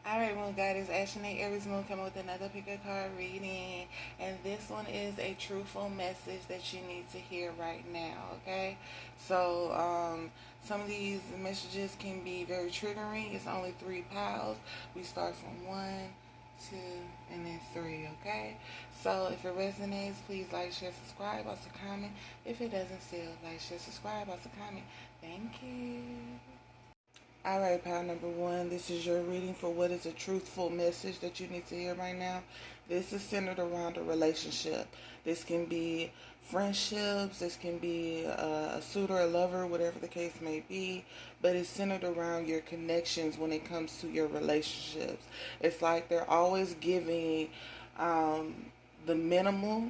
Alright, Moon Goddess, Ashley Aries Moon coming with another pick a card reading. And this one is a truthful message that you need to hear right now, okay? So, some of these messages can be very triggering. It's only 3 piles. We start from 1, 2, and then 3, okay? So, if it resonates, please like, share, subscribe, also comment. If it doesn't still, like, share, subscribe, also comment. Thank you. All right, pile number 1. This is your reading for what is a truthful message that you need to hear right now. This is centered around a relationship. This can be friendships. This can be a suitor, a lover, whatever the case may be. But it's centered around your connections when it comes to your relationships. It's like they're always giving the minimal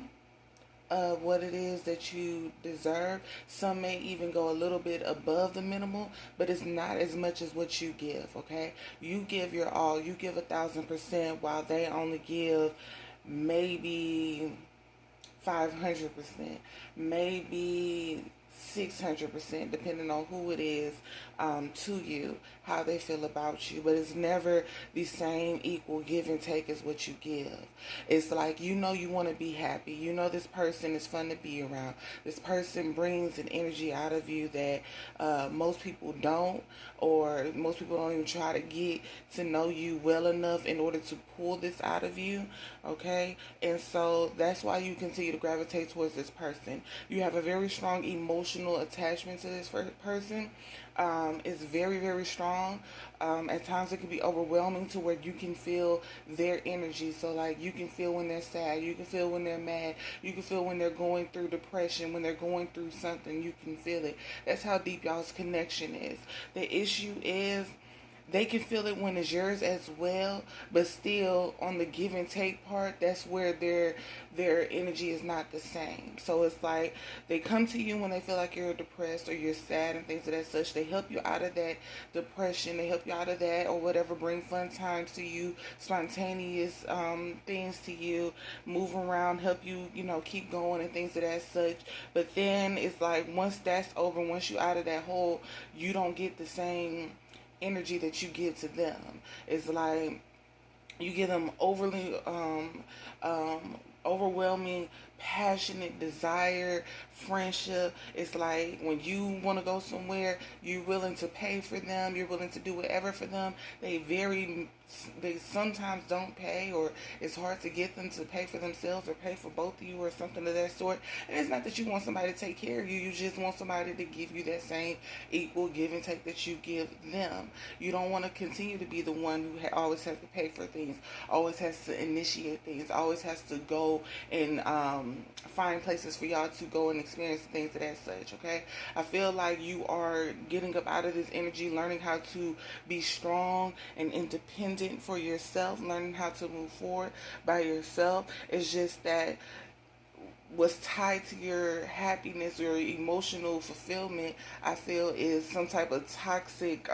of what it is that you deserve. Some may even go a little bit above the minimal, but it's not as much as what you give, okay? You give your all. You give 1,000%, while they only give maybe 500%, maybe 600%, depending on who it is, to you, how they feel about you. But it's never the same equal give and take as what you give. It's like, you want to be happy. This person is fun to be around. This person brings an energy out of you that most people don't, or most people don't even try to get to know you well enough in order to pull this out of you, okay? And so that's why you continue to gravitate towards this person. You have a very strong emotional attachment to this person. It's very, very strong. At times it can be overwhelming to where you can feel their energy. So like, you can feel when they're sad, you can feel when they're mad, you can feel when they're going through depression, when they're going through something, you can feel it. That's how deep y'all's connection is. The issue is, they can feel it when it's yours as well, but still on the give and take part, that's where their energy is not the same. So it's like, they come to you when they feel like you're depressed or you're sad and things of that such. They help you out of that depression, they help you out of that or whatever, bring fun times to you, spontaneous things to you, move around, help you, keep going and things of that such. But then it's like, once that's over, once you out of that hole, you don't get the same energy that you give to them. It's like, you give them overly overwhelming, passionate desire, friendship. It's like, when you want to go somewhere, you're willing to pay for them, you're willing to do whatever for them. They sometimes don't pay, or it's hard to get them to pay for themselves or pay for both of you or something of that sort. And it's not that you want somebody to take care of you, you just want somebody to give you that same equal give and take that you give them. You don't want to continue to be the one who always has to pay for things, always has to initiate things, always has to go and find places for y'all to go and experience things of that such, okay? I feel like you are getting up out of this energy, learning how to be strong and independent for yourself, learning how to move forward by yourself. It's just that what's tied to your happiness or emotional fulfillment, I feel, is some type of toxic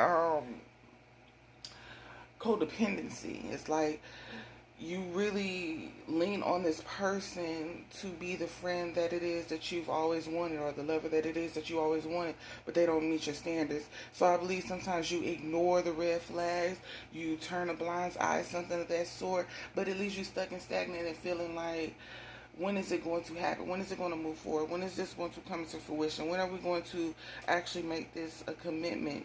codependency. It's like, you really lean on this person to be the friend that it is that you've always wanted, or the lover that it is that you always wanted, but they don't meet your standards. So I believe sometimes you ignore the red flags, you turn a blind eye, something of that sort, but it leaves you stuck and stagnant and feeling like, when is it going to happen? When is it going to move forward? When is this going to come to fruition? When are we going to actually make this a commitment,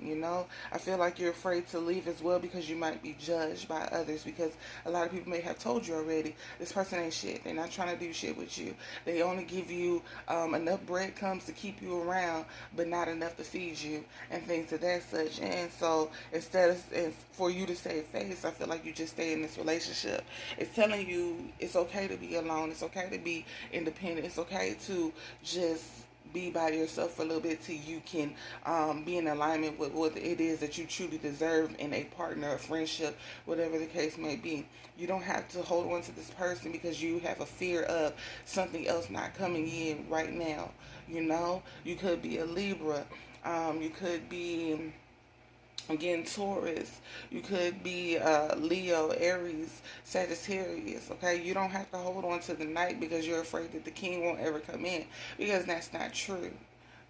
I feel like you're afraid to leave as well because you might be judged by others, because a lot of people may have told you already, this person ain't shit. They're not trying to do shit with you. They only give you enough breadcrumbs to keep you around, but not enough to feed you and things of that such. And so instead of, for you to save face, I feel like you just stay in this relationship. It's telling you it's okay to be alone. It's okay to be independent. It's okay to just be by yourself for a little bit till you can be in alignment with what it is that you truly deserve in a partner, a friendship, whatever the case may be. You don't have to hold on to this person because you have a fear of something else not coming in right now. You could be a Libra. You could be, again, Taurus. You could be Leo, Aries, Sagittarius, okay? You don't have to hold on to the night because you're afraid that the king won't ever come in, because that's not true,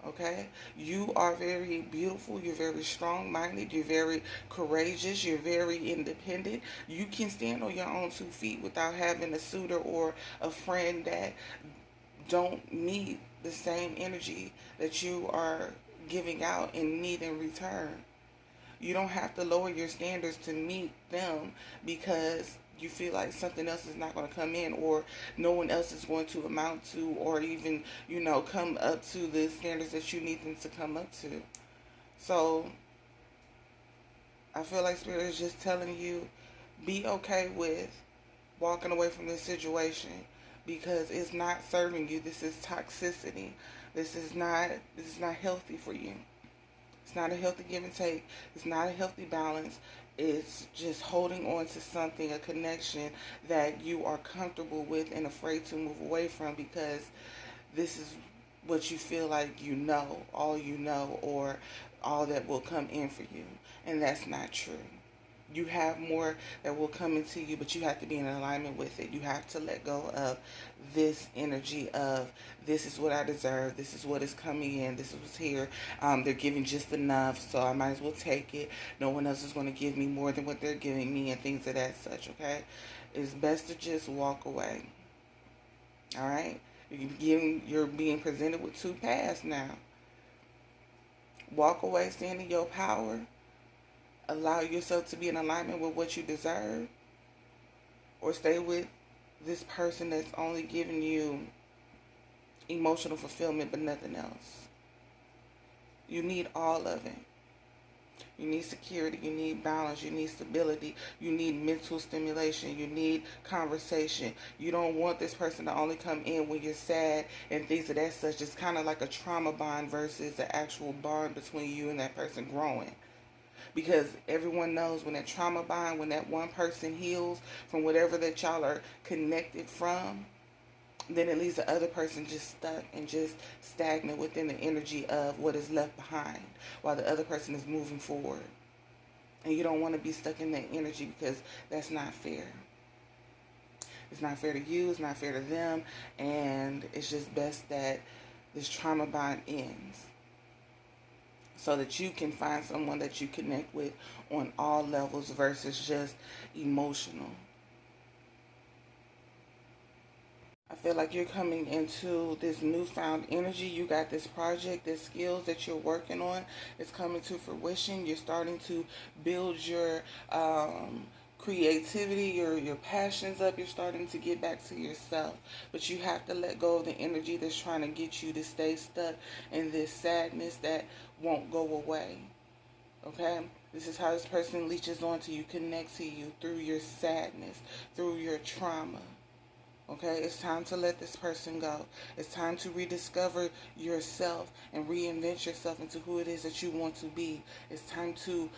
Okay? You are very beautiful. You're very strong-minded. You're very courageous. You're very independent. You can stand on your own 2 feet without having a suitor or a friend that don't need the same energy that you are giving out and need in return. You don't have to lower your standards to meet them because you feel like something else is not going to come in, or no one else is going to amount to, or even, come up to the standards that you need them to come up to. So I feel like Spirit is just telling you, be okay with walking away from this situation because it's not serving you. This is toxicity. This is not healthy for you. It's not a healthy give and take. It's not a healthy balance. It's just holding on to something, a connection that you are comfortable with and afraid to move away from because this is what you feel like all you know, or all that will come in for you. And that's not true. You have more that will come into you, but you have to be in alignment with it. You have to let go of this energy of, this is what I deserve, this is what is coming in, this is what's here. They're giving just enough, so I might as well take it. No one else is going to give me more than what they're giving me, and things of that such, okay? It's best to just walk away. All right? You're being presented with 2 paths now. Walk away, stand in your power. Allow yourself to be in alignment with what you deserve, or stay with this person that's only giving you emotional fulfillment but nothing else. You need all of it. You need security, you need balance, you need stability, you need mental stimulation, you need conversation. You don't want this person to only come in when you're sad and things of that such. It's kind of like a trauma bond versus an actual bond between you and that person growing. Because everyone knows when that trauma bond, when that one person heals from whatever that y'all are connected from, then it leaves the other person just stuck and just stagnant within the energy of what is left behind while the other person is moving forward. And you don't want to be stuck in that energy because that's not fair. It's not fair to you, it's not fair to them, and it's just best that this trauma bond ends, so that you can find someone that you connect with on all levels versus just emotional. I feel like you're coming into this newfound energy. You got this project, this skills that you're working on. It's coming to fruition. You're starting to build your creativity, your passions up. You're starting to get back to yourself. But you have to let go of the energy that's trying to get you to stay stuck in this sadness that won't go away. Okay? This is how this person leeches onto you, connects to you through your sadness, through your trauma. Okay, it's time to let this person go. It's time to rediscover yourself and reinvent yourself into who it is that you want to be. It's time to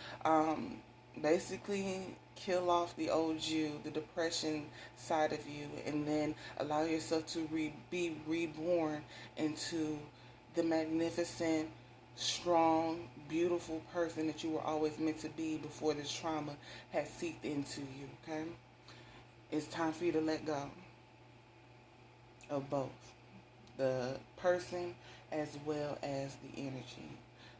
basically kill off the old you, the depression side of you, and then allow yourself to be reborn into the magnificent, strong, beautiful person that you were always meant to be before this trauma had seeped into you. Okay, it's time for you to let go of both the person as well as the energy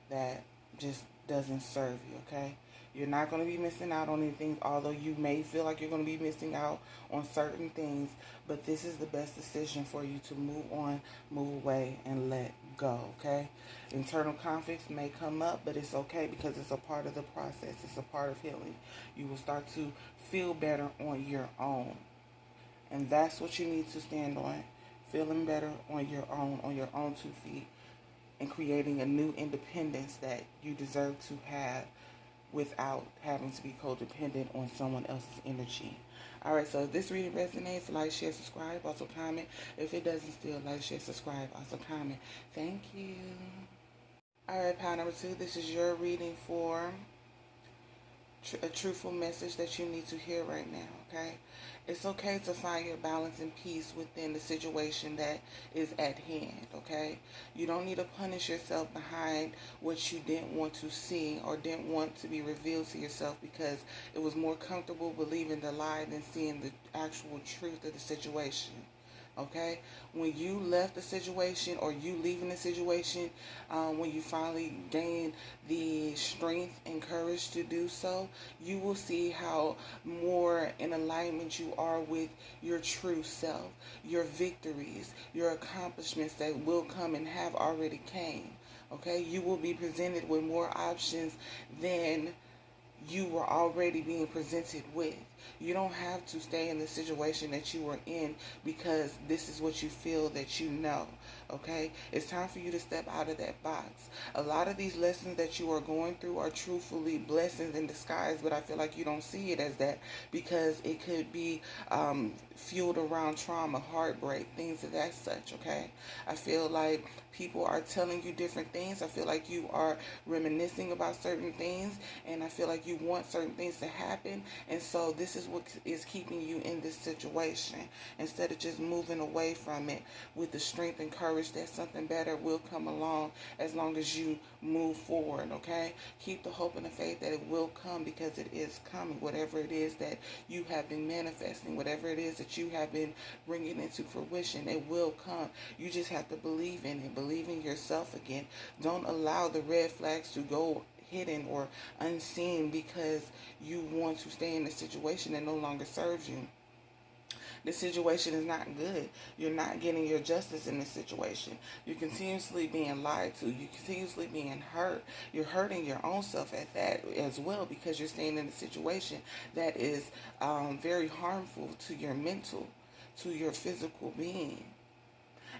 that just doesn't serve you. Okay, you're not going to be missing out on anything, although you may feel like you're going to be missing out on certain things, but this is the best decision for you to move on, move away, and let go. Okay, internal conflicts may come up, but it's okay because it's a part of the process. It's a part of healing. You will start to feel better on your own, and that's what you need to stand on. Feeling better on your own 2 feet, and creating a new independence that you deserve to have without having to be codependent on someone else's energy. Alright, so if this reading resonates, like, share, subscribe, also comment. If it doesn't, still like, share, subscribe, also comment. Thank you. Alright, pile number 2, this is your reading for a truthful message that you need to hear right now, okay? It's okay to find your balance and peace within the situation that is at hand, okay? You don't need to punish yourself behind what you didn't want to see or didn't want to be revealed to yourself because it was more comfortable believing the lie than seeing the actual truth of the situation, Okay, when you left the situation, or you leaving the situation, when you finally gain the strength and courage to do so, you will see how more in alignment you are with your true self, your victories, your accomplishments that will come and have already came. Okay, you will be presented with more options than you were already being presented with. You don't have to stay in the situation that you were in because this is what you feel that you know. Okay? It's time for you to step out of that box. A lot of these lessons that you are going through are truthfully blessings in disguise, but I feel like you don't see it as that because it could be fueled around trauma, heartbreak, things of that such. Okay? I feel like people are telling you different things. I feel like you are reminiscing about certain things, and I feel like you want certain things to happen, and so this is what is keeping you in this situation instead of just moving away from it with the strength and courage that something better will come along as long as you move forward. Okay, keep the hope and the faith that it will come, because it is coming. Whatever it is that you have been manifesting, whatever it is that you have been bringing into fruition, it will come. You just have to believe in it, believe in yourself again. Don't allow the red flags to go hidden or unseen because you want to stay in a situation that no longer serves you. The situation is not good. You're not getting your justice in this situation. You're continuously being lied to. You're continuously being hurt. You're hurting your own self at that as well, because you're staying in a situation that is very harmful to your mental, to your physical being.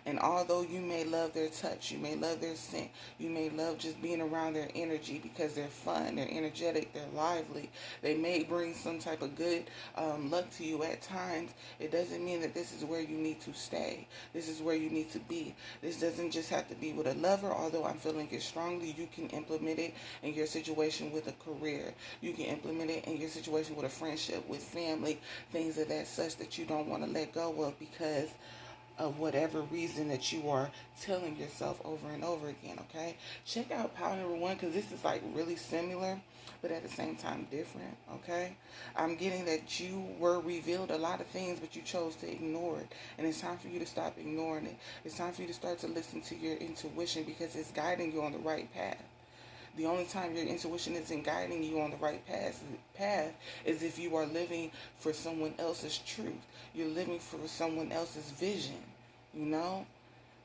And although you may love their touch, you may love their scent, you may love just being around their energy because they're fun, they're energetic, they're lively, they may bring some type of good luck to you at times, it doesn't mean that this is where you need to stay. This is where you need to be. This doesn't just have to be with a lover, although I'm feeling it strongly. You can implement it in your situation with a career. You can implement it in your situation with a friendship, with family, things of that such that you don't want to let go of because of whatever reason that you are telling yourself over and over again. Okay, check out pile number one, because this is like really similar but at the same time different. Okay, I'm getting that you were revealed a lot of things, but you chose to ignore it, and it's time for you to stop ignoring it. It's time for you to start to listen to your intuition, because it's guiding you on the right path. The only time your intuition isn't guiding you on the right path is if you are living for someone else's truth. You're living for someone else's vision, you know?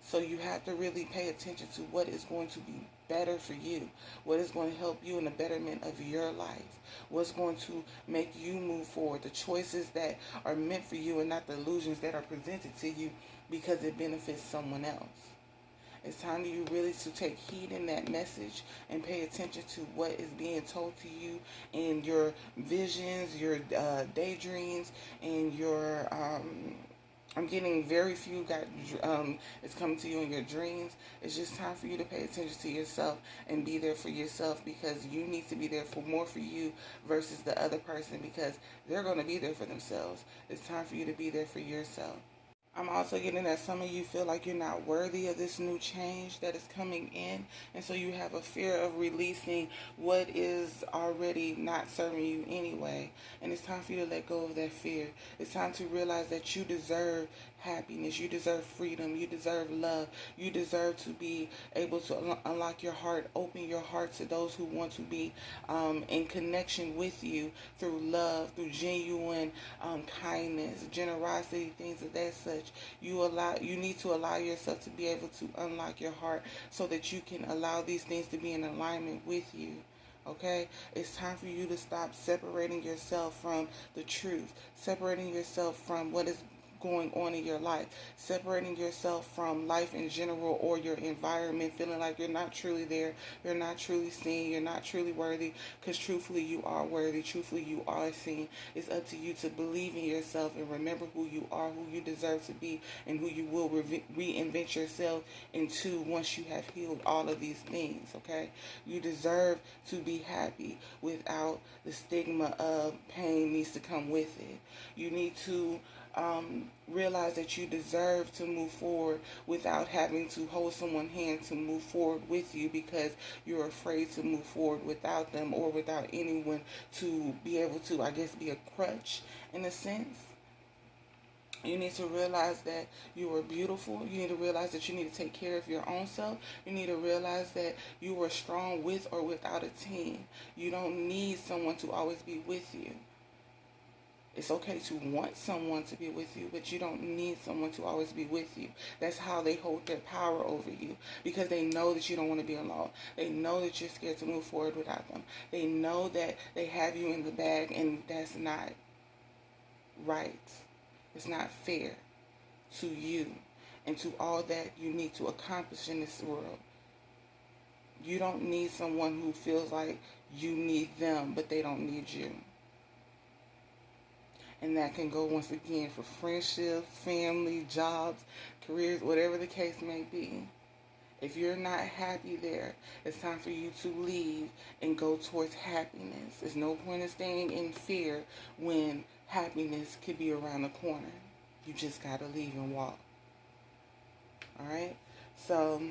So you have to really pay attention to what is going to be better for you, what is going to help you in the betterment of your life, what's going to make you move forward, the choices that are meant for you and not the illusions that are presented to you because it benefits someone else. It's time for you really to take heed in that message and pay attention to what is being told to you in your visions, your daydreams, and your I'm getting very few it's coming to you in your dreams. It's just time for you to pay attention to yourself and be there for yourself, because you need to be there for more for you versus the other person, because they're going to be there for themselves. It's time for you to be there for yourself. I'm also getting that some of you feel like you're not worthy of this new change that is coming in. And so you have a fear of releasing what is already not serving you anyway. And it's time for you to let go of that fear. It's time to realize that you deserve happiness. You deserve freedom. You deserve love. You deserve to be able to unlock your heart, open your heart to those who want to be in connection with you through love, through genuine kindness, generosity, things of that such. You need to allow yourself to be able to unlock your heart so that you can allow these things to be in alignment with you. Okay? It's time for you to stop separating yourself from the truth, separating yourself from what is going on in your life, separating yourself from life in general or your environment, feeling like you're not truly there, you're not truly seen, you're not truly worthy, because truthfully you are worthy, truthfully you are seen. It's up to you to believe in yourself and remember who you are, who you deserve to be, and who you will reinvent yourself into once you have healed all of these things. Okay, you deserve to be happy without the stigma of pain needs to come with it. You need to realize that you deserve to move forward without having to hold someone's hand to move forward with you, because you're afraid to move forward without them or without anyone to be able to, I guess, be a crutch in a sense. You need to realize that you are beautiful. You need to realize that you need to take care of your own self. You need to realize that you are strong with or without a team. You don't need someone to always be with you. It's okay to want someone to be with you, but you don't need someone to always be with you. That's how they hold their power over you, because they know that you don't want to be alone. They know that you're scared to move forward without them. They know that they have you in the bag, and that's not right. It's not fair to you and to all that you need to accomplish in this world. You don't need someone who feels like you need them, but they don't need you. And that can go, once again, for friendships, family, jobs, careers, whatever the case may be. If you're not happy there, it's time for you to leave and go towards happiness. There's no point in staying in fear when happiness could be around the corner. You just got to leave and walk. Alright? So,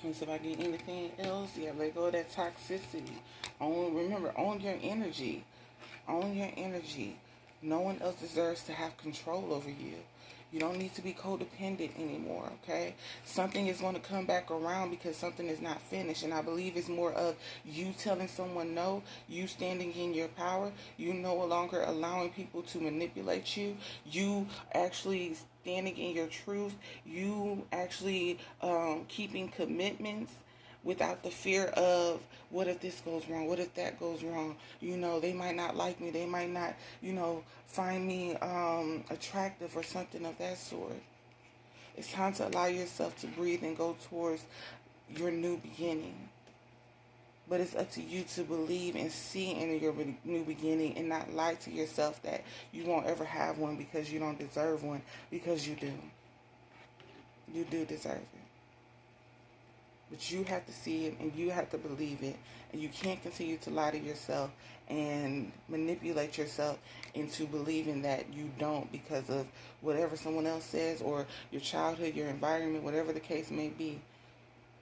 let's see if I get anything else. Yeah, let go of that toxicity. Remember, own your energy. Own your energy. No one else deserves to have control over you. You don't need to be codependent anymore, okay? Something is going to come back around because something is not finished. And I believe it's more of you telling someone no, you standing in your power, you no longer allowing people to manipulate you, you actually standing in your truth, you actually keeping commitments without the fear of, what if this goes wrong? What if that goes wrong? They might not like me. They might not, find me attractive or something of that sort. It's time to allow yourself to breathe and go towards your new beginning. But it's up to you to believe and see in your new beginning and not lie to yourself that you won't ever have one because you don't deserve one, because you do. You do deserve it. But you have to see it and you have to believe it. And you can't continue to lie to yourself and manipulate yourself into believing that you don't because of whatever someone else says or your childhood, your environment, whatever the case may be.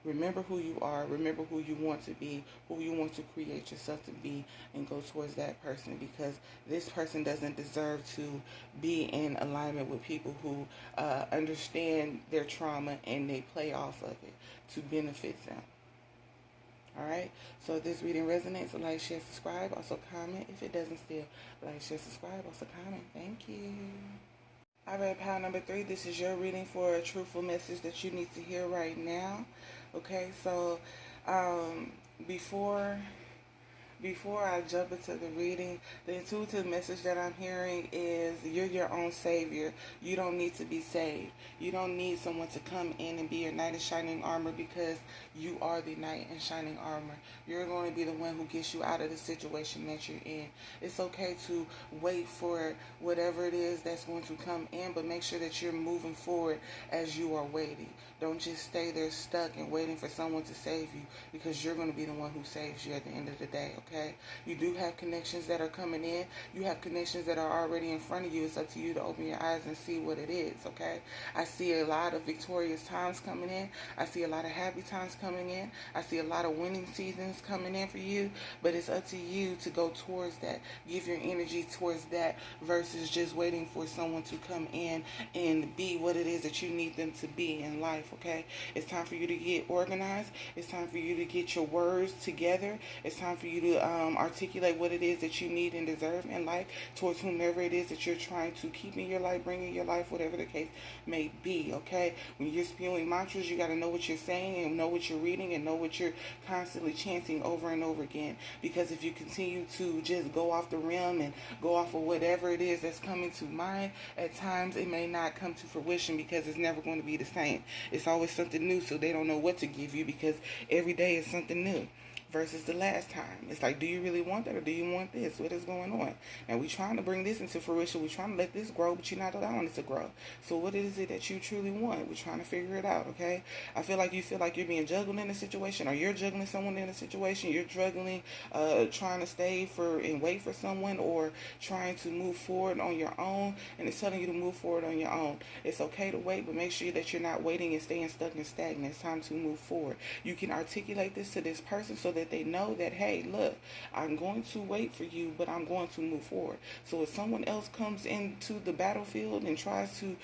Remember who you are. Remember who you want to be, who you want to create yourself to be, and go towards that person, because this person doesn't deserve to be in alignment with people who understand their trauma and they play off of it to benefit them. Alright, so if this reading resonates, like, share, subscribe. Also comment. If it doesn't still, like, share, subscribe. Also comment. Thank you. Alright, pile number 3. This is your reading for a truthful message that you need to hear right now. Okay, so before I jump into the reading, the intuitive message that I'm hearing is you're your own savior. You don't need to be saved. You don't need someone to come in and be your knight in shining armor, because you are the knight in shining armor. You're going to be the one who gets you out of the situation that you're in. It's okay to wait for whatever it is that's going to come in, but make sure that you're moving forward as you are waiting. Don't just stay there stuck and waiting for someone to save you, because you're going to be the one who saves you at the end of the day, okay? You do have connections that are coming in. You have connections that are already in front of you. It's up to you to open your eyes and see what it is, okay? I see a lot of victorious times coming in. I see a lot of happy times coming in. I see a lot of winning seasons coming in for you, but it's up to you to go towards that. Give your energy towards that versus just waiting for someone to come in and be what it is that you need them to be in life. Okay, it's time for you to get organized. It's time for you to get your words together. It's time for you to articulate what it is that you need and deserve in life towards whomever it is that you're trying to keep in your life, bring in your life, whatever the case may be. Okay, when you're spewing mantras, you got to know what you're saying and know what you're reading and know what you're constantly chanting over and over again. Because if you continue to just go off the rim and go off of whatever it is that's coming to mind, at times it may not come to fruition, because it's never going to be the same. It's always something new, so they don't know what to give you, because every day is something new versus the last time. It's like, do you really want that, or do you want this? What is going on? And we're trying to bring this into fruition. We're trying to let this grow, but you're not allowing it to grow. So what is it that you truly want? We're trying to figure it out, okay? I feel like you feel like you're being juggled in a situation, or you're juggling someone in a situation. You're juggling, trying to stay for and wait for someone, or trying to move forward on your own, and it's telling you to move forward on your own. It's okay to wait, but make sure that you're not waiting and staying stuck and stagnant. It's time to move forward. You can articulate this to this person so that they know that, hey, look, I'm going to wait for you, but I'm going to move forward. So if someone else comes into the battlefield and tries to,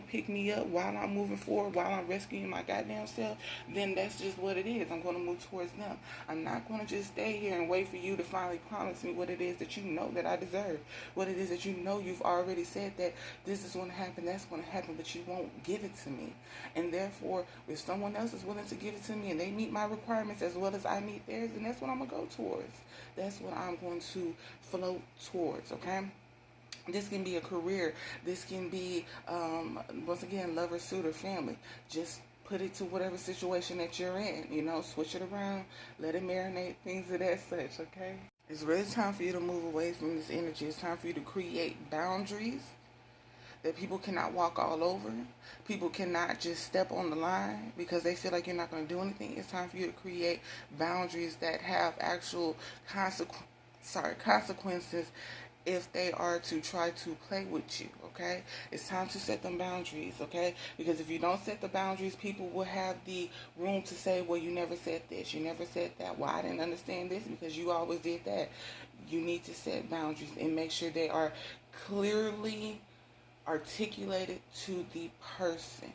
pick me up while I'm moving forward, while I'm rescuing my goddamn self, then that's just what it is. I'm going to move towards them. I'm not going to just stay here and wait for you to finally promise me what it is that you know that I deserve, what it is that you know you've already said that this is going to happen, that's going to happen, but you won't give it to me. And therefore, if someone else is willing to give it to me and they meet my requirements as well as I meet theirs, then that's what I'm going to go towards. That's what I'm going to float towards, okay? This can be a career. This can be, once again, lover, suitor, family. Just put it to whatever situation that you're in. Switch it around. Let it marinate, things of that such, okay? It's really time for you to move away from this energy. It's time for you to create boundaries that people cannot walk all over. People cannot just step on the line because they feel like you're not going to do anything. It's time for you to create boundaries that have actual consequences if they are to try to play with you, okay? It's time to set them boundaries, okay? Because if you don't set the boundaries, people will have the room to say, well, you never said this, you never said that. Well, I didn't understand this because you always did that. You need to set boundaries and make sure they are clearly articulated to the person.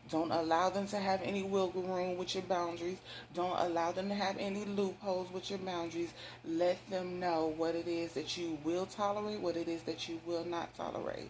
Don't allow them to have any wiggle room with your boundaries. Don't allow them to have any loopholes with your boundaries. Let them know what it is that you will tolerate, what it is that you will not tolerate.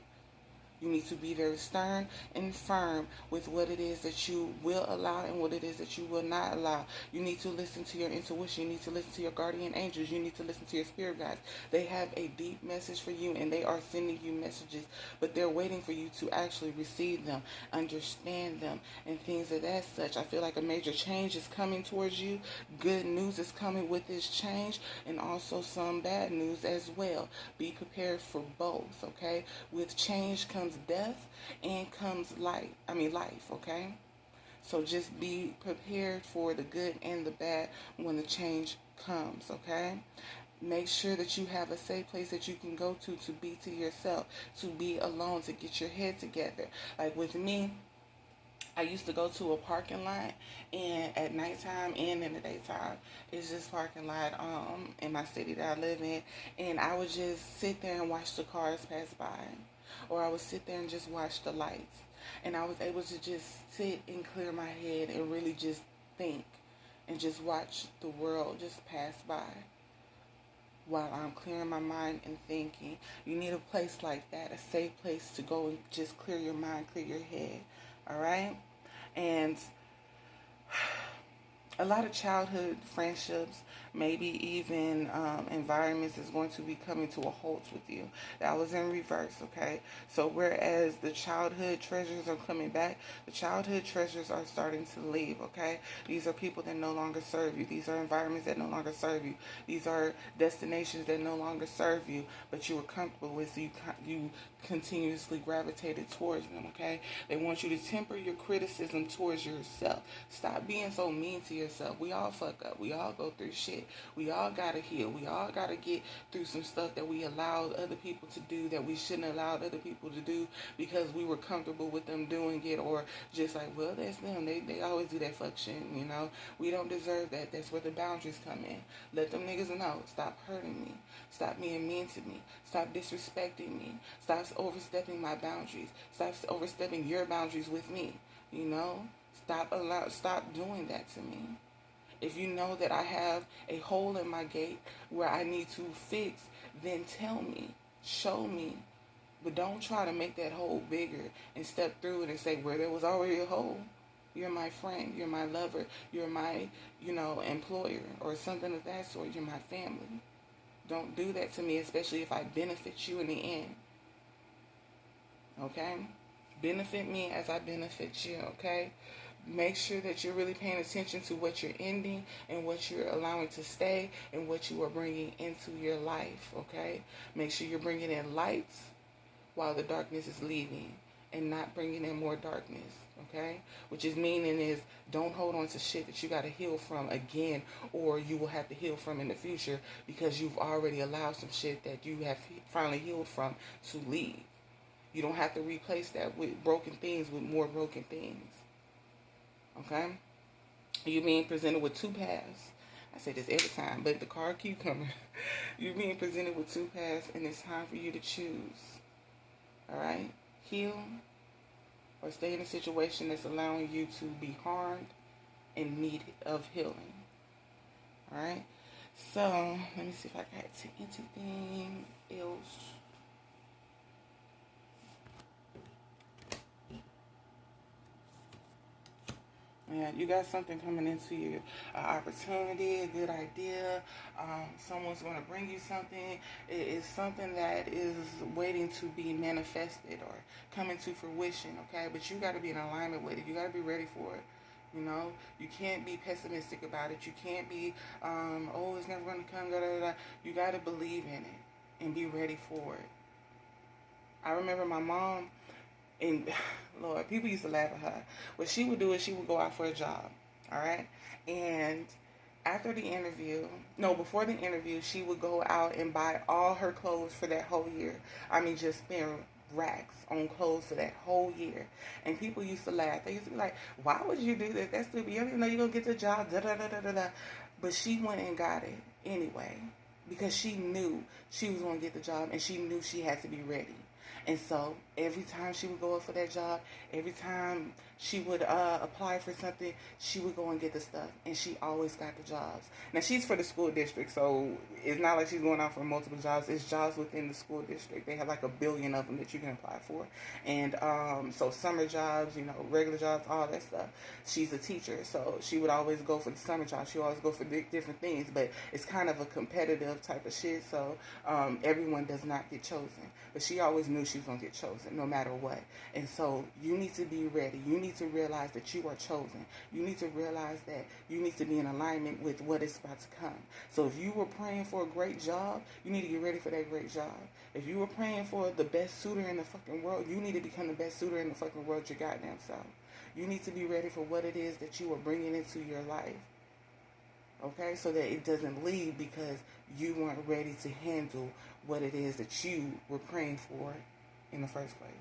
You need to be very stern and firm with what it is that you will allow and what it is that you will not allow. You need to listen to your intuition. You need to listen to your guardian angels. You need to listen to your spirit guides. They have a deep message for you and they are sending you messages, but they're waiting for you to actually receive them, understand them, and things of that such. I feel like a major change is coming towards you. Good news is coming with this change, and also some bad news as well. Be prepared for both, okay? With change comes death and comes life, okay? So just be prepared for the good and the bad when the change comes, okay? Make sure that you have a safe place that you can go to be to yourself, to be alone, to get your head together. Like with me, I used to go to a parking lot, and at nighttime and in the daytime, it's just parking lot in my city that I live in, and I would just sit there and watch the cars pass by, or I would sit there and just watch the lights, and I was able to just sit and clear my head and really just think and just watch the world just pass by while I'm clearing my mind and thinking. You need a place like that, a safe place to go and just clear your mind, clear your head. All right? And a lot of childhood friendships, maybe even environments is going to be coming to a halt with you. That was in reverse, okay? So whereas the childhood treasures are coming back, the childhood treasures are starting to leave, okay? These are people that no longer serve you. These are environments that no longer serve you. These are destinations that no longer serve you, but you were comfortable with, so you continuously gravitated towards them, okay? They want you to temper your criticism towards yourself. Stop being so mean to yourself. We all fuck up. We all go through shit. We all gotta heal. We all gotta get through some stuff that we allowed other people to do that we shouldn't have allowed other people to do because we were comfortable with them doing it, or just like, well, that's them. They always do that fuck shit, you know? We don't deserve that. That's where the boundaries come in. Let them niggas know. Stop hurting me. Stop being mean to me. Stop disrespecting me. Stop overstepping my boundaries. Stop overstepping your boundaries with me. You know? Stop doing that to me. If you know that I have a hole in my gate where I need to fix, then tell me. Show me. But don't try to make that hole bigger and step through it and say, well, there was already a hole. You're my friend. You're my lover. You're my, employer or something of that sort. You're my family. Don't do that to me, especially if I benefit you in the end. Okay? Benefit me as I benefit you, okay? Make sure that you're really paying attention to what you're ending and what you're allowing to stay and what you are bringing into your life, okay? Make sure you're bringing in lights while the darkness is leaving and not bringing in more darkness, okay? Which is meaning is don't hold on to shit that you got to heal from again, or you will have to heal from in the future because you've already allowed some shit that you have finally healed from to leave. You don't have to replace that with broken things with more broken things. Okay? You're being presented with two paths. I say this every time, but the card keep coming. You're being presented with two paths, and it's time for you to choose. All right? Heal or stay in a situation that's allowing you to be harmed in need of healing. All right? So, let me see if I got anything else. Yeah, you got something coming into you, an opportunity, a good idea. Someone's going to bring you something. It is something that is waiting to be manifested or come into fruition, okay? But you got to be in alignment with it. You got to be ready for it. You know, you can't be pessimistic about it. You can't be, oh, it's never going to come, da, da, da. You got to believe in it and be ready for it. I remember my mom, and Lord, people used to laugh at her. What she would do is she would go out for a job, all right? And after the interview, no, before the interview, she would go out and buy all her clothes for that whole year. I mean, just spend racks on clothes for that whole year. And people used to laugh. They used to be like, why would you do that? That's stupid. You don't even know you're going to get the job, da da da da da da. But she went and got it anyway because she knew she was going to get the job and she knew she had to be ready. And so every time she would go up for that job, every time she would apply for something, she would go and get the stuff. And she always got the jobs. Now, she's for the school district, so it's not like she's going out for multiple jobs. It's jobs within the school district. They have like 1 billion of them that you can apply for. And so summer jobs, you know, regular jobs, all that stuff. She's a teacher, so she would always go for the summer jobs. She would always go for different things. But it's kind of a competitive type of shit, so everyone does not get chosen. But she always knew she was going to get chosen no matter what. And so you need to be ready. You need to realize that you are chosen. You need to realize that you need to be in alignment with what is about to come. So if you were praying for a great job, you need to get ready for that great job. If you were praying for the best suitor in the fucking world, you need to become the best suitor in the fucking world your goddamn self. You need to be ready for what it is that you are bringing into your life. Okay, so that it doesn't leave because you weren't ready to handle what it is that you were praying for in the first place.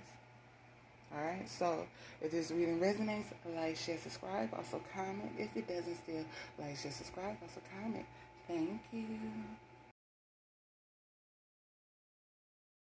Alright, so if this reading resonates, like, share, subscribe, also comment. If it doesn't still, like, share, subscribe, also comment. Thank you.